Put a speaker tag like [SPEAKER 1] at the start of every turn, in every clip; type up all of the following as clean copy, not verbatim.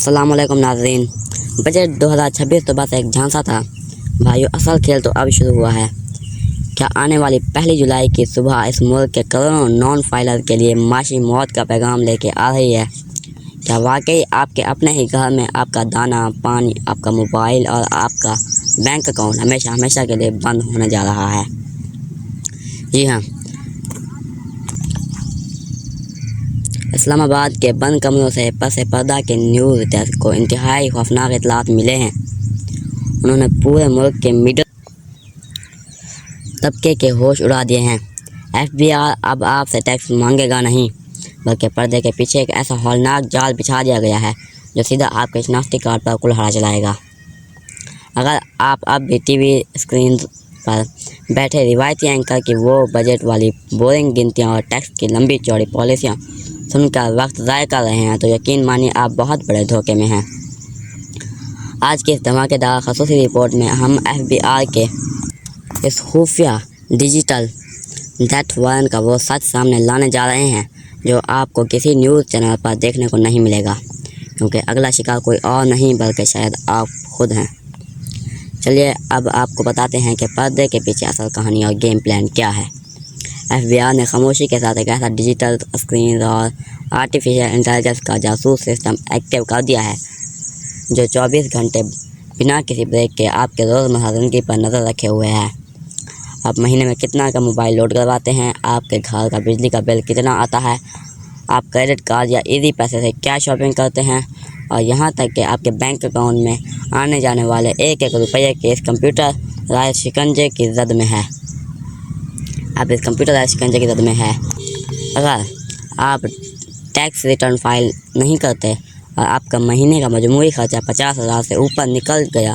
[SPEAKER 1] अस्सलामुअलैकुम नाज़रीन। बजट 2026 तो बस एक झांसा था भाइयों, असल खेल तो अब शुरू हुआ है। क्या आने वाली 1 जुलाई की सुबह इस मुल्क के करोड़ों नॉन फाइलर के लिए माशी मौत का पैगाम लेके आ रही है? क्या वाकई आपके अपने ही घर में आपका दाना पानी, आपका मोबाइल और आपका बैंक अकाउंट हमेशा हमेशा के लिए बंद होने जा रहा है? जी हाँ, इस्लामाबाद के बंद कमरों से पस पर्दा के न्यूज़ डेस्क को इंतहाई खौफनाक इत्तलात मिले हैं। उन्होंने पूरे मुल्क के मीडिया तबके के होश उड़ा दिए हैं। FBI अब आपसे टैक्स मांगेगा नहीं, बल्कि पर्दे के पीछे एक ऐसा हौलनाक जाल बिछा दिया गया है जो सीधा आपके शनाख्ती कार्ड पर कुल्हाड़ा चलाएगा। अगर आप अब भी TV स्क्रीन पर बैठे रिवायती एंकर की वो बजट वाली बोरिंग गिनतियाँ और टैक्स की लंबी चौड़ी पॉलिसियाँ सुनकर वक्त ज़ाय कर रहे हैं, तो यकीन मानिए आप बहुत बड़े धोखे में हैं। आज की इस धमाकेदार ख़ुसूसी रिपोर्ट में हम FBI के इस खुफिया डिजिटल डेथ वारंट का वो सच सामने लाने जा रहे हैं जो आपको किसी न्यूज़ चैनल पर देखने को नहीं मिलेगा, क्योंकि अगला शिकार कोई और नहीं बल्कि शायद आप खुद हैं। चलिए अब आपको बताते हैं कि पर्दे के पीछे असल कहानी और गेम प्लान क्या है। FBI ने खामोशी के साथ एक ऐसा डिजिटल स्क्रीन और आर्टिफिशियल इंटेलिजेंस का जासूस सिस्टम एक्टिव कर दिया है जो 24 घंटे बिना किसी ब्रेक के आपके रोज़मर्रा ज़िंदगी पर नज़र रखे हुए है। आप महीने में कितना का मोबाइल लोड करवाते हैं, आपके घर का बिजली का बिल कितना आता है, आप क्रेडिट कार्ड या इजी पैसे से क्या शॉपिंग करते हैं, और यहाँ तक कि आपके बैंक अकाउंट में आने जाने वाले एक एक रुपये के इस कंप्यूटराइज शिकंजे की जद में है। आप इस कंप्यूटराइज शिकंजे की जद में है। अगर आप टैक्स रिटर्न फाइल नहीं करते और आपका महीने का मजमूरी खर्चा 50,000 से ऊपर निकल गया,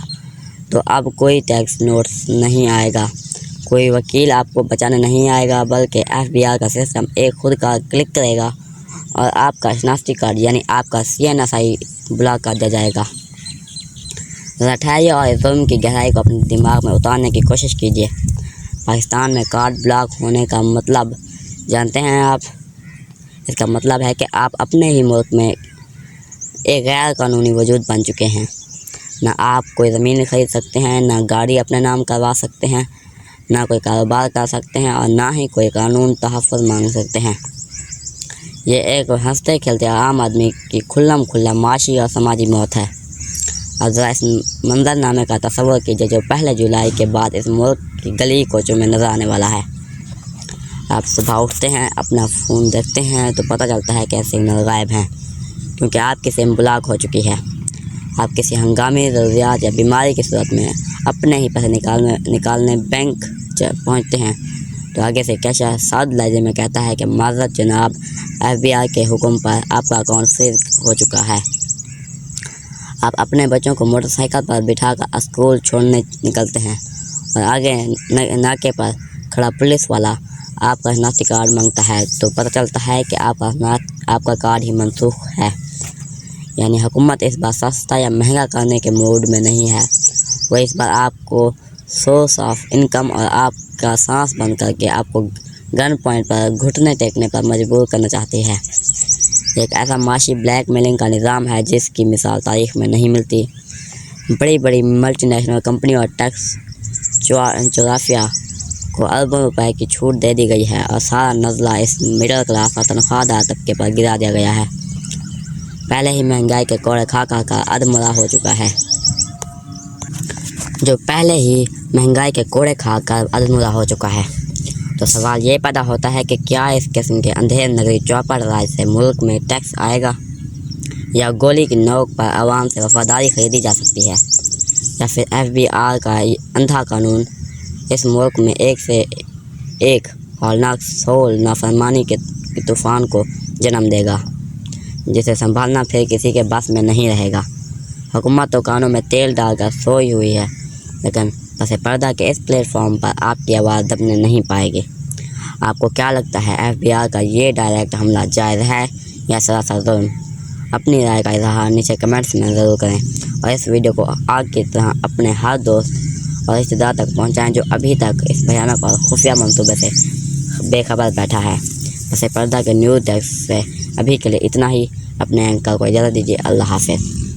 [SPEAKER 1] तो अब कोई टैक्स नोटिस नहीं आएगा, कोई वकील आपको बचाने नहीं आएगा, बल्कि FBI का सिस्टम एक खुद का क्लिक करेगा और आपका शनाख्ती कार्ड यानी आपका CNSI ब्लॉक कर दिया जाएगा। ज़रा ठहरिए और इस जुल्म की गहराई को अपने दिमाग में उतारने की कोशिश कीजिए। पाकिस्तान में कार्ड ब्लॉक होने का मतलब जानते हैं आप? इसका मतलब है कि आप अपने ही मुल्क में एक गैर कानूनी वजूद बन चुके हैं। ना आप कोई ज़मीन खरीद सकते हैं, ना गाड़ी अपने नाम करवा सकते हैं, ना कोई कारोबार कर सकते हैं और ना ही कोई कानून तहफ़्फ़ुज़ मांग सकते हैं। ये एक हंसते खेलते आम आदमी की खुल्लम खुल्ला माशी और समाजी मौत है। अब ज़रा इस मंजरनामे का तस्वुर कीजिए जो 1 जुलाई के बाद इस मुल्क की गली कोचों में नज़र आने वाला है। आप सुबह उठते हैं, अपना फ़ोन देखते हैं तो पता चलता है कि सिग्नल गायब हैं, क्योंकि आपकी सिम ब्लॉक हो चुकी है। आप किसी हंगामी ज़रूरियात या बीमारी की सूरत में अपने ही पैसे निकालने बैंक पहुंचते हैं तो आगे से कैशा साद लहजे में कहता है कि माज़रत जनाब, FBI के हुक्म पर आपका अकाउंट फ्रीज हो चुका है। आप अपने बच्चों को मोटरसाइकिल पर बिठाकर स्कूल छोड़ने निकलते हैं और आगे नाके पर खड़ा पुलिस वाला आपका शनाख्ती कार्ड मांगता है तो पता चलता है कि आपका कार्ड ही मनसूख है। यानी हुकूमत इस बार सस्ता या महंगा करने के मूड में नहीं है, वो इस बार आपको सोर्स ऑफ इनकम और आपका सांस बंद करके आपको गन पॉइंट पर घुटने टेकने पर मजबूर करना चाहती है। एक ऐसा माशी ब्लैकमेलिंग का निज़ाम है जिसकी मिसाल तारीख़ में नहीं मिलती। बड़ी बड़ी मल्टीनेशनल कंपनी और टैक्स चौराफिया को अरबों रुपए की छूट दे दी गई है और सारा नज़ला इस मिडिल क्लास और तनख्वाहदार तबके पर गिरा दिया गया है। पहले ही महंगाई के कोड़े खा कर अधमरा हो चुका है तो सवाल ये पैदा होता है कि क्या इस किस्म के अंधेर नगरी चौपड़ राज से मुल्क में टैक्स आएगा, या गोली की नोक पर आवाम से वफादारी खरीदी जा सकती है, या फिर FBI का अंधा कानून इस मुल्क में एक से एक हौलनाक सोल नाफरमानी के तूफ़ान को जन्म देगा जिसे संभालना फिर किसी के बस में नहीं रहेगा। हुकूमत तो कानों में तेल डालकर सोई हुई है, लेकिन पसे पर्दा के इस प्लेटफॉर्म पर आपकी आवाज़ दबने नहीं पाएगी। आपको क्या लगता है, FBI का ये डायरेक्ट हमला जायज़ है या सरासर जुल्म? अपनी राय का इज़हार नीचे कमेंट्स में ज़रूर करें और इस वीडियो को आग की तरह अपने हर दोस्त और रिश्तेदार तक पहुंचाएं जो अभी तक इस भयानक और खुफिया मंसूबे से बेखबर बैठा है। पसे पर्दा के न्यूज़ डेस्क से अभी के लिए इतना ही। अपने एंकर को इजाज़त दीजिए। अल्लाह हाफ़िज़।